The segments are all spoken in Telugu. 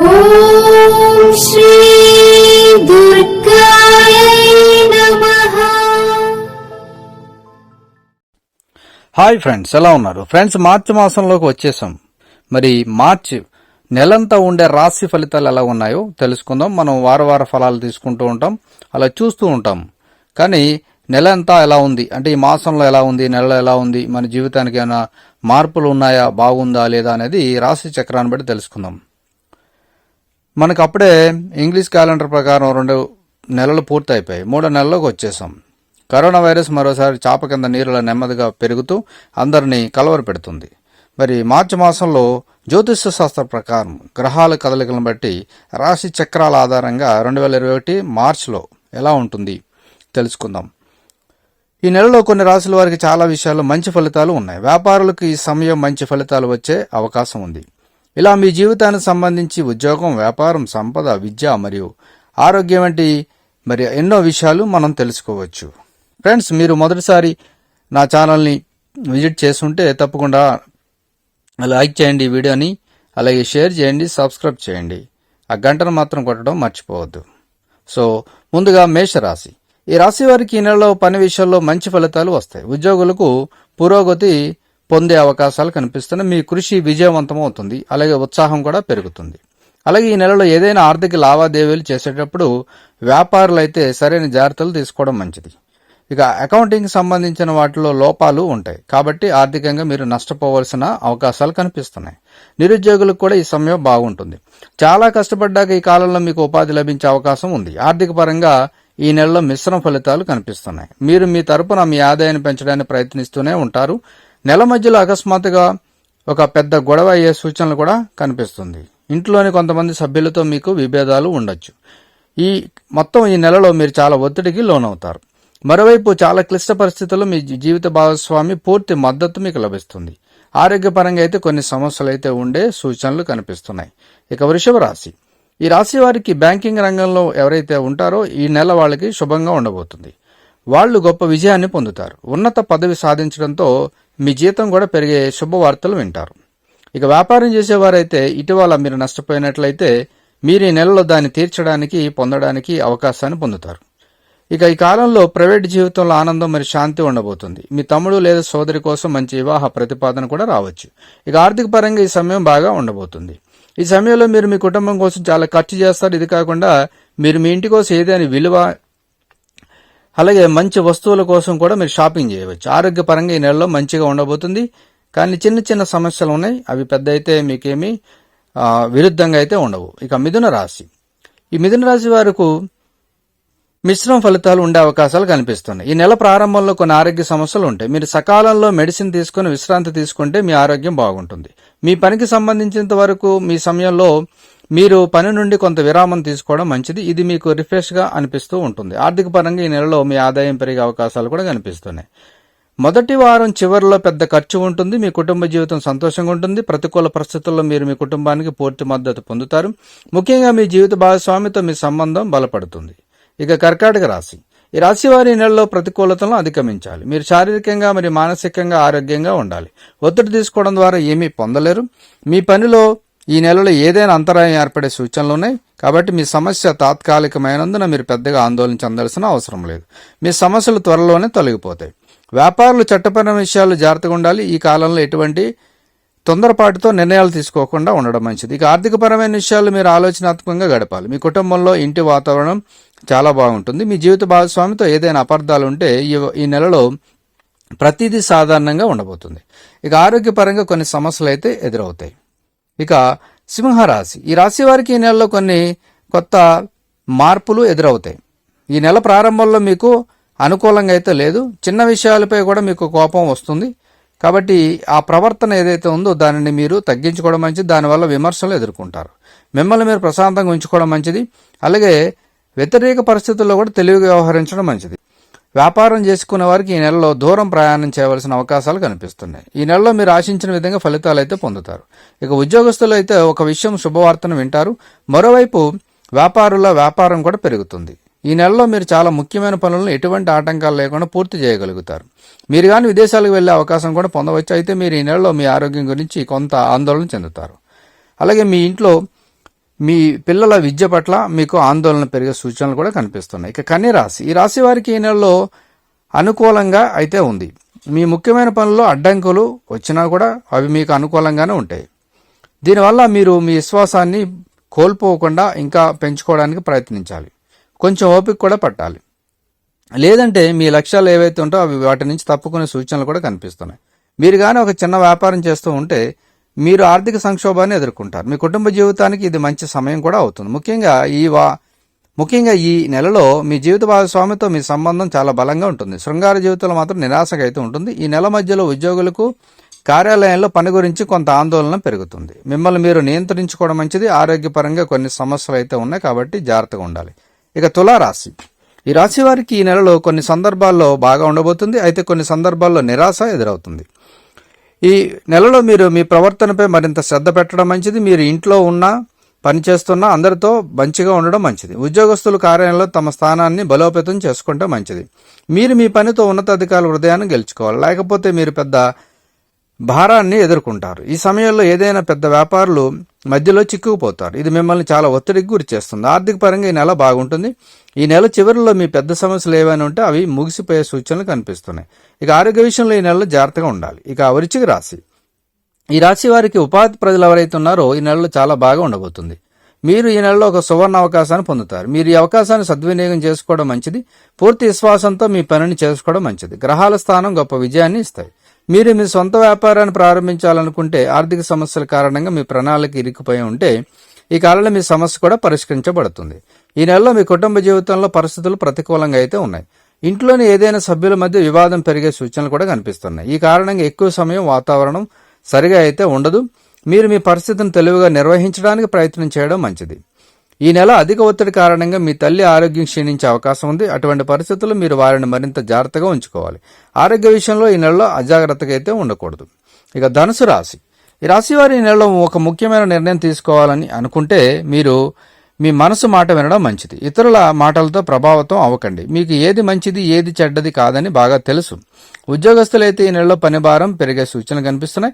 ఓం శ్రీ దుర్గాయై నమః. హాయ్ ఫ్రెండ్స్, ఎలా ఉన్నారు? ఫ్రెండ్స్, మార్చి మాసంలోకి వచ్చేసాం. మరి మార్చి నెలంతా ఉండే రాశి ఫలితాలు ఎలా ఉన్నాయో తెలుసుకుందాం. మనం వార ఫలాలు తీసుకుంటూ ఉంటాం, అలా చూస్తూ ఉంటాం. కానీ నెల అంతా ఎలా ఉంది, అంటే ఈ మాసంలో ఎలా ఉంది, నెలలో ఎలా ఉంది, మన జీవితానికి ఏమైనా మార్పులు ఉన్నాయా, బాగుందా లేదా అనేది రాశి చక్రాన్ని బట్టి తెలుసుకుందాం. మనకు అప్పుడే ఇంగ్లీష్ క్యాలెండర్ ప్రకారం 2 నెలలు పూర్తి అయిపోయాయి, 3వ నెలలోకి వచ్చేసాం. కరోనా వైరస్ మరోసారి చాప కింద నీరులా నెమ్మదిగా పెరుగుతూ అందరినీ కలవర పెడుతుంది. మరి మార్చి మాసంలో జ్యోతిష శాస్త్ర ప్రకారం గ్రహాల కదలికలను బట్టి రాశి చక్రాల ఆధారంగా 2021 మార్చిలో ఎలా ఉంటుంది తెలుసుకుందాం. ఈ నెలలో కొన్ని రాశుల వారికి చాలా విషయాల్లో మంచి ఫలితాలు ఉన్నాయి. వ్యాపారులకు ఈ సమయం మంచి ఫలితాలు వచ్చే అవకాశం ఉంది. ఇలా మీ జీవితానికి సంబంధించి ఉద్యోగం, వ్యాపారం, సంపద, విద్య మరియు ఆరోగ్యం వంటి మరి ఎన్నో విషయాలు మనం తెలుసుకోవచ్చు. ఫ్రెండ్స్, మీరు మొదటిసారి నా ఛానల్ని విజిట్ చేస్తుంటే తప్పకుండా లైక్ చేయండి ఈ వీడియోని, అలాగే షేర్ చేయండి, సబ్స్క్రైబ్ చేయండి. ఆ గంటను మాత్రం కొట్టడం మర్చిపోవద్దు. సో ముందుగా మేషరాశి. ఈ రాశి వారికి ఈ నెలలో పని విషయంలో మంచి ఫలితాలు వస్తాయి. ఉద్యోగులకు పురోగతి పొందే అవకాశాలు కనిపిస్తున్నాయి. మీ కృషి విజయవంతం అవుతుంది, అలాగే ఉత్సాహం కూడా పెరుగుతుంది. అలాగే ఈ నెలలో ఏదైనా ఆర్థిక లావాదేవీలు చేసేటప్పుడు వ్యాపారులైతే సరైన జాగ్రత్తలు తీసుకోవడం మంచిది. ఇక అకౌంటింగ్ సంబంధించిన వాటిలో లోపాలు ఉంటాయి, కాబట్టి ఆర్థికంగా మీరు నష్టపోవలసిన అవకాశాలు కనిపిస్తున్నాయి. నిరుద్యోగులకు కూడా ఈ సమయం బాగుంటుంది. చాలా కష్టపడ్డాక ఈ కాలంలో మీకు ఉపాధి లభించే అవకాశం ఉంది. ఆర్థిక పరంగా ఈ నెలలో మిశ్రమ ఫలితాలు కనిపిస్తున్నాయి. మీరు మీ తరపున మీ ఆదాయాన్ని పెంచడానికి ప్రయత్నిస్తూనే ఉంటారు. నెల మధ్యలో అకస్మాత్తుగా ఒక పెద్ద గొడవ అయ్యే సూచనలు కూడా కనిపిస్తుంది. ఇంట్లోని కొంతమంది సభ్యులతో మీకు విభేదాలు ఉండొచ్చు. ఈ నెలలో మీరు చాలా ఒత్తిడికి లోనవుతారు. మరోవైపు చాలా క్లిష్ట పరిస్థితుల్లో మీ జీవిత భాగస్వామి పూర్తి మద్దతు మీకు లభిస్తుంది. ఆరోగ్యపరంగా అయితే కొన్ని సమస్యలు అయితే ఉండే సూచనలు కనిపిస్తున్నాయి. ఇక వృషభ రాశి. ఈ రాశి వారికి బ్యాంకింగ్ రంగంలో ఎవరైతే ఉంటారో ఈ నెల వాళ్ళకి శుభంగా ఉండబోతుంది. వాళ్ళు గొప్ప విజయాన్ని పొందుతారు. ఉన్నత పదవి సాధించడంతో మీ జీతం కూడా పెరిగే శుభవార్తలు వింటారు. ఇక వ్యాపారం చేసేవారైతే ఇటీవల మీరు నష్టపోయినట్లయితే మీరు ఈ నెలలో దాన్ని తీర్చడానికి పొందడానికి అవకాశాన్ని పొందుతారు. ఇక ఈ కాలంలో ప్రైవేట్ జీవితంలో ఆనందం మరియు శాంతి ఉండబోతుంది. మీ తమ్ముడు లేదా సోదరి కోసం మంచి వివాహ ప్రతిపాదన కూడా రావచ్చు. ఇక ఆర్థిక పరంగా ఈ సమయం బాగా ఉండబోతుంది. ఈ సమయంలో మీరు మీ కుటుంబం కోసం చాలా ఖర్చు చేస్తారు. ఇది కాకుండా మీరు మీ ఇంటి కోసం ఏదైనా విలువ, అలాగే మంచి వస్తువుల కోసం కూడా మీరు షాపింగ్ చేయవచ్చు. ఆరోగ్యపరంగా ఈ నెలలో మంచిగా ఉండబోతుంది. కానీ చిన్న సమస్యలు ఉన్నాయి, అవి పెద్ద అయితే మీకేమీ విరుద్ధంగా అయితే ఉండవు. ఇక మిథున రాశి. ఈ మిథున రాశి వారికి మిశ్రమ ఫలితాలు ఉండే అవకాశాలు కనిపిస్తున్నాయి. ఈ నెల ప్రారంభంలో కొన్ని ఆరోగ్య సమస్యలు ఉంటాయి. మీరు సకాలంలో మెడిసిన్ తీసుకుని విశ్రాంతి తీసుకుంటే మీ ఆరోగ్యం బాగుంటుంది. మీ పనికి సంబంధించినంత వరకు మీ సమయంలో మీరు పని నుండి కొంత విరామం తీసుకోవడం మంచిది. ఇది మీకు రిఫ్రెష్ గా అనిపిస్తూ ఉంటుంది. ఆర్థిక పరంగా ఈ నెలలో మీ ఆదాయం పెరిగే అవకాశాలు కూడా కనిపిస్తున్నాయి. మొదటి వారం చివరిలో పెద్ద ఖర్చు ఉంటుంది. మీ కుటుంబ జీవితం సంతోషంగా ఉంటుంది. ప్రతికూల పరిస్థితుల్లో మీరు మీ కుటుంబానికి పూర్తి మద్దతు పొందుతారు. ముఖ్యంగా మీ జీవిత భాగస్వామితో మీ సంబంధం బలపడుతుంది. ఇక కర్కాటక రాశి. ఈ రాశి వారి నెలలో ప్రతికూలతలను అధిగమించాలి. మీరు శారీరకంగా మరియు మానసికంగా ఆరోగ్యంగా ఉండాలి. ఒత్తిడి తీసుకోవడం ద్వారా ఏమీ పొందలేరు. మీ పనిలో ఈ నెలలో ఏదైనా అంతరాయం ఏర్పడే సూచనలు ఉన్నాయి, కాబట్టి మీ సమస్య తాత్కాలికమైనందున మీరు పెద్దగా ఆందోళన చెందాల్సిన అవసరం లేదు. మీ సమస్యలు త్వరలోనే తొలగిపోతాయి. వ్యాపారులు చట్టపరమైన విషయాలు జాగ్రత్తగా ఉండాలి. ఈ కాలంలో ఎటువంటి తొందరపాటుతో నిర్ణయాలు తీసుకోకుండా ఉండడం మంచిది. ఇక ఆర్థికపరమైన విషయాలు మీరు ఆలోచనాత్మకంగా గడపాలి. మీ కుటుంబంలో ఇంటి వాతావరణం చాలా బాగుంటుంది. మీ జీవిత భాగస్వామితో ఏదైనా అపార్థాలు ఉంటే ఈ నెలలో ప్రతిదీ సాధారణంగా ఉండబోతుంది. ఇక ఆరోగ్యపరంగా కొన్ని సమస్యలు అయితే ఎదురవుతాయి. ఇక సింహరాశి. ఈ రాశి వారికి ఈ నెలలో కొన్ని కొత్త మార్పులు ఎదురవుతాయి. ఈ నెల ప్రారంభంలో మీకు అనుకూలంగా అయితే లేదు. చిన్న విషయాలపై కూడా మీకు కోపం వస్తుంది. కాబట్టి ఆ ప్రవర్తన ఏదైతే ఉందో దానిని మీరు తగ్గించుకోవడం మంచిది. దానివల్ల విమర్శలు ఎదుర్కొంటారు. మిమ్మల్ని మీరు ప్రశాంతంగా ఉంచుకోవడం మంచిది. అలాగే వ్యతిరేక పరిస్థితుల్లో కూడా తెలివిగా వ్యవహరించడం మంచిది. వ్యాపారం చేసుకునే వారికి ఈ నెలలో దూరం ప్రయాణం చేయవలసిన అవకాశాలు కనిపిస్తున్నాయి. ఈ నెలలో మీరు ఆశించిన విధంగా ఫలితాలు అయితే పొందుతారు. ఇక ఉద్యోగస్తులు అయితే ఒక విషయం శుభవార్తను వింటారు. మరోవైపు వ్యాపారుల వ్యాపారం కూడా పెరుగుతుంది. ఈ నెలలో మీరు చాలా ముఖ్యమైన పనులను ఎటువంటి ఆటంకాలు లేకుండా పూర్తి చేయగలుగుతారు. మీరు కానీ విదేశాలకు వెళ్లే అవకాశం కూడా పొందవచ్చు. అయితే మీరు ఈ నెలలో మీ ఆరోగ్యం గురించి కొంత ఆందోళన చెందుతారు. అలాగే మీ ఇంట్లో మీ పిల్లల విద్య పట్ల మీకు ఆందోళన పెరిగే సూచనలు కూడా కనిపిస్తున్నాయి. ఇక కన్య రాశి, ఈ రాశి వారికి ఈ నెలలో అనుకూలంగా అయితే ఉంది. మీ ముఖ్యమైన పనుల్లో అడ్డంకులు వచ్చినా కూడా అవి మీకు అనుకూలంగానే ఉంటాయి. దీనివల్ల మీరు మీ విశ్వాసాన్ని కోల్పోకుండా ఇంకా పెంచుకోవడానికి ప్రయత్నించాలి. కొంచెం ఓపిక కూడా పట్టాలి. లేదంటే మీ లక్ష్యాలు ఏవైతే ఉంటాయో అవి వాటి నుంచి తప్పుకునే సూచనలు కూడా కనిపిస్తున్నాయి. మీరు కానీ ఒక చిన్న వ్యాపారం చేస్తూ ఉంటే మీరు ఆర్థిక సంక్షోభాన్ని ఎదుర్కొంటారు. మీ కుటుంబ జీవితానికి ఇది మంచి సమయం కూడా అవుతుంది. ముఖ్యంగా ఈ నెలలో మీ జీవిత భాగస్వామితో మీ సంబంధం చాలా బలంగా ఉంటుంది. శృంగార జీవితంలో మాత్రం నిరాశగా అయితే ఉంటుంది. ఈ నెల మధ్యలో ఉద్యోగులకు కార్యాలయంలో పని గురించి కొంత ఆందోళన పెరుగుతుంది. మిమ్మల్ని మీరు నియంత్రించుకోవడం మంచిది. ఆరోగ్యపరంగా కొన్ని సమస్యలు అయితే ఉన్నాయి కాబట్టి జాగ్రత్తగా ఉండాలి. ఇక తులారాశి, ఈ రాశి వారికి ఈ నెలలో కొన్ని సందర్భాల్లో బాగా ఉండబోతుంది. అయితే కొన్ని సందర్భాల్లో నిరాశ ఎదురవుతుంది. ఈ నెలలో మీరు మీ ప్రవర్తనపై మరింత శ్రద్ధ పెట్టడం మంచిది. మీరు ఇంట్లో ఉన్నా పనిచేస్తున్నా అందరితో మంచిగా ఉండడం మంచిది. ఉద్యోగస్తులు కార్యాలయంలో తమ స్థానాన్ని బలోపేతం చేసుకుంటే మంచిది. మీరు మీ పనితో ఉన్నతాధికారుల హృదయాన్ని గెలుచుకోవాలి. లేకపోతే మీరు పెద్ద భారాన్ని ఎదుర్కొంటారు. ఈ సమయంలో ఏదైనా పెద్ద వ్యాపారులు మధ్యలో చిక్కుకుపోతారు. ఇది మిమ్మల్ని చాలా ఒత్తిడికి గురి చేస్తుంది. ఆర్థిక పరంగా ఈ నెల బాగుంటుంది. ఈ నెల చివరిలో మీ పెద్ద సమస్యలు ఏవైనా ఉంటే అవి ముగిసిపోయే సూచనలు కనిపిస్తున్నాయి. ఇక ఆరోగ్య విషయంలో ఈ నెలలో జాగ్రత్తగా ఉండాలి. ఇక వృశ్చిక రాశి, ఈ రాశి వారికి ఉపాధి ప్రజలు ఎవరైతే ఉన్నారో ఈ నెలలో చాలా బాగా ఉండబోతుంది. మీరు ఈ నెలలో ఒక సువర్ణ అవకాశాన్ని పొందుతారు. మీరు ఈ అవకాశాన్ని సద్వినియోగం చేసుకోవడం మంచిది. పూర్తి విశ్వాసంతో మీ పనిని చేసుకోవడం మంచిది. గ్రహాల స్థానం గొప్ప విజయాన్ని ఇస్తాయి. మీరు మీ సొంత వ్యాపారాన్ని ప్రారంభించాలనుకుంటే ఆర్థిక సమస్యల కారణంగా మీ ప్రణాళిక ఇరుక్కుపోయి ఉంటే ఈ కాలంలో మీ సమస్య కూడా పరిష్కరించబడుతుంది. ఈ నెలలో మీ కుటుంబ జీవితంలో పరిస్థితులు ప్రతికూలంగా అయితే ఉన్నాయి. ఇంట్లోని ఏదైనా సభ్యుల మధ్య వివాదం పెరిగే సూచనలు కూడా కనిపిస్తున్నాయి. ఈ కారణంగా ఎక్కువ సమయం వాతావరణం సరిగా అయితే ఉండదు. మీరు మీ పరిస్థితిని తెలివిగా నిర్వహించడానికి ప్రయత్నం చేయడం మంచిది. ఈ నెల అధిక ఒత్తిడి కారణంగా మీ తల్లి ఆరోగ్యం క్షీణించే అవకాశం ఉంది. అటువంటి పరిస్థితుల్లో మీరు వారిని మరింత జాగ్రత్తగా ఉంచుకోవాలి. ఆరోగ్య విషయంలో ఈ నెలలో అజాగ్రత్తగా అయితే ఉండకూడదు. ఇక ధనుసు రాశి, ఈ రాశి వారి ఈ నెలలో ఒక ముఖ్యమైన నిర్ణయం తీసుకోవాలని అనుకుంటే మీరు మీ మనసు మాట వినడం మంచిది. ఇతరుల మాటలతో ప్రభావితం అవ్వకండి. మీకు ఏది మంచిది ఏది చెడ్డది కాదని బాగా తెలుసు. ఉద్యోగస్తులైతే ఈ నెలలో పని భారం పెరిగే సూచనలు కనిపిస్తున్నాయి.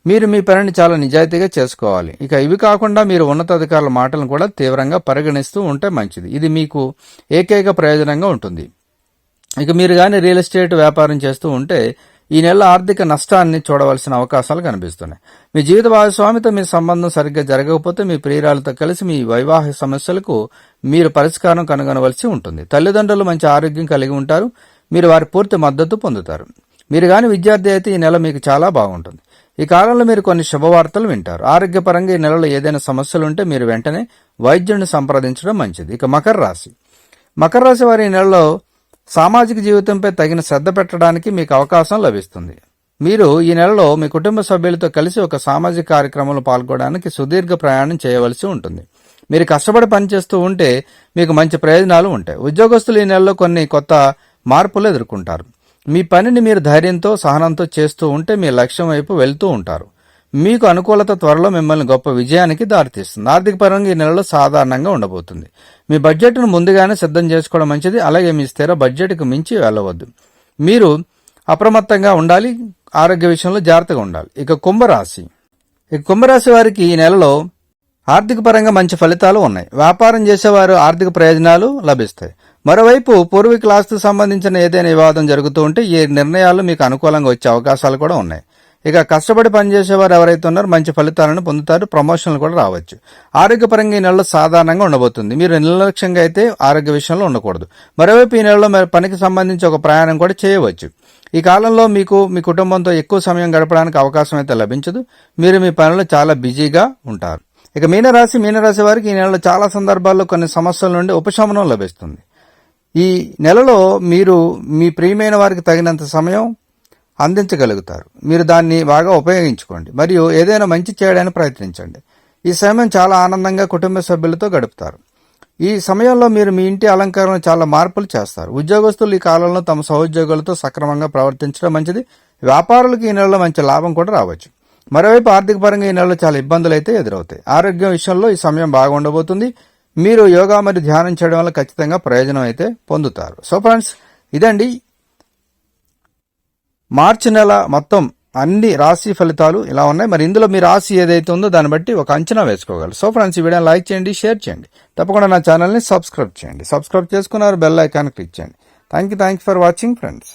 మీరు మీ పనిని చాలా నిజాయితీగా చేసుకోవాలి. ఇక ఇవి కాకుండా మీరు ఉన్నతాధికారుల మాటలను కూడా తీవ్రంగా పరిగణిస్తూ ఉంటే మంచిది. ఇది మీకు ఏకైక ప్రయోజనంగా ఉంటుంది. ఇక మీరు కానీ రియల్ ఎస్టేట్ వ్యాపారం చేస్తూ ఉంటే ఈ నెల ఆర్థిక నష్టాన్ని చూడవలసిన అవకాశాలు కనిపిస్తున్నాయి. మీ జీవిత భాగస్వామితో మీ సంబంధం సరిగ్గా జరగకపోతే మీ ప్రియురాలతో కలిసి మీ వైవాహిక సమస్యలకు మీరు పరిష్కారం కనుగొనవలసి ఉంటుంది. తల్లిదండ్రులు మంచి ఆరోగ్యం కలిగి ఉంటారు. మీరు వారి పూర్తి మద్దతు పొందుతారు. మీరు కానీ విద్యార్థి అయితే ఈ నెల మీకు చాలా బాగుంటుంది. ఈ కాలంలో మీరు కొన్ని శుభవార్తలు వింటారు. ఆరోగ్యపరంగా ఈ నెలలో ఏదైనా సమస్యలుంటే మీరు వెంటనే వైద్యుడిని సంప్రదించడం మంచిది. ఇక మకర రాశి, మకర రాశి వారి ఈ నెలలో సామాజిక జీవితంపై తగిన శ్రద్ధ పెట్టడానికి మీకు అవకాశం లభిస్తుంది. మీరు ఈ నెలలో మీ కుటుంబ సభ్యులతో కలిసి ఒక సామాజిక కార్యక్రమంలో పాల్గొనడానికి సుదీర్ఘ ప్రయాణం చేయవలసి ఉంటుంది. మీరు కష్టపడి పనిచేస్తూ ఉంటే మీకు మంచి ప్రయోజనాలు ఉంటాయి. ఉద్యోగస్తులు ఈ నెలలో కొన్ని కొత్త మార్పులు ఎదుర్కొంటారు. మీ పనిని మీరు ధైర్యంతో సహనంతో చేస్తూ ఉంటే మీ లక్ష్యం వైపు వెళ్తూ ఉంటారు. మీకు అనుకూలత త్వరలో మిమ్మల్ని గొప్ప విజయానికి దారితీస్తుంది. ఆర్థిక పరంగా ఈ నెలలో సాధారణంగా ఉండబోతుంది. మీ బడ్జెట్ను ముందుగానే సిద్ధం చేసుకోవడం మంచిది. అలాగే మీ స్థిర బడ్జెట్కు మించి వెళ్ళవద్దు. మీరు అప్రమత్తంగా ఉండాలి. ఆరోగ్య విషయంలో జాగ్రత్తగా ఉండాలి. ఇక కుంభరాశి వారికి ఈ నెలలో ఆర్థిక పరంగా మంచి ఫలితాలు ఉన్నాయి. వ్యాపారం చేసేవారు ఆర్థిక ప్రయోజనాలు లభిస్తాయి. మరోవైపు పూర్వీకుల ఆస్తికి సంబంధించిన ఏదైనా వివాదం జరుగుతూ ఉంటే ఈ నిర్ణయాలు మీకు అనుకూలంగా వచ్చే అవకాశాలు కూడా ఉన్నాయి. ఇక కష్టపడి పనిచేసేవారు ఎవరైతే ఉన్నారో మంచి ఫలితాలను పొందుతారు. ప్రమోషన్లు కూడా రావచ్చు. ఆరోగ్యపరంగా ఈ నెలలో సాధారణంగా ఉండబోతుంది. మీరు నిర్లక్ష్యంగా అయితే ఆరోగ్య విషయంలో ఉండకూడదు. మరోవైపు ఈ నెలలో పనికి సంబంధించి ఒక ప్రయాణం కూడా చేయవచ్చు. ఈ కాలంలో మీకు మీ కుటుంబంతో ఎక్కువ సమయం గడపడానికి అవకాశం అయితే లభించదు. మీరు మీ పనులు చాలా బిజీగా ఉంటారు. ఇక మీనరాశి వారికి ఈ నెలలో చాలా సందర్భాల్లో కొన్ని సమస్యల నుండి ఉపశమనం లభిస్తుంది. ఈ నెలలో మీరు మీ ప్రియమైన వారికి తగినంత సమయం అందించగలుగుతారు. మీరు దాన్ని బాగా ఉపయోగించుకోండి మరియు ఏదైనా మంచి చేయడానికి ప్రయత్నించండి. ఈ సమయం చాలా ఆనందంగా కుటుంబ సభ్యులతో గడుపుతారు. ఈ సమయంలో మీరు మీ ఇంటి అలంకరణలో చాలా మార్పులు చేస్తారు. ఉద్యోగస్తులు ఈ కాలంలో తమ సహోద్యోగులతో సక్రమంగా ప్రవర్తించడం మంచిది. వ్యాపారులకు ఈ నెలలో మంచి లాభం కూడా రావచ్చు. మరోవైపు ఆర్థిక పరంగా ఈ నెలలో చాలా ఇబ్బందులు అయితే ఎదురవుతాయి. ఆరోగ్యం విషయంలో ఈ సమయం బాగా ఉండబోతుంది. మీరు యోగా మరియు ధ్యానం చేయడం వల్ల ఖచ్చితంగా ప్రయోజనం అయితే పొందుతారు. సో ఫ్రెండ్స్, ఇదండి మార్చి నెల మొత్తం అన్ని రాశి ఫలితాలు ఇలా ఉన్నాయి. మరి ఇందులో మీ రాశి ఏదైతే ఉందో దాన్ని బట్టి ఒక అంచనా వేసుకోగలరు. సో ఫ్రెండ్స్, ఈ వీడియోని లైక్ చేయండి, షేర్ చేయండి, తప్పకుండా నా ఛానల్ని సబ్స్క్రైబ్ చేయండి. సబ్స్క్రైబ్ చేసుకున్నారు, బెల్ ఐకాన్ క్లిక్ చేయండి. Thank you for watching friends.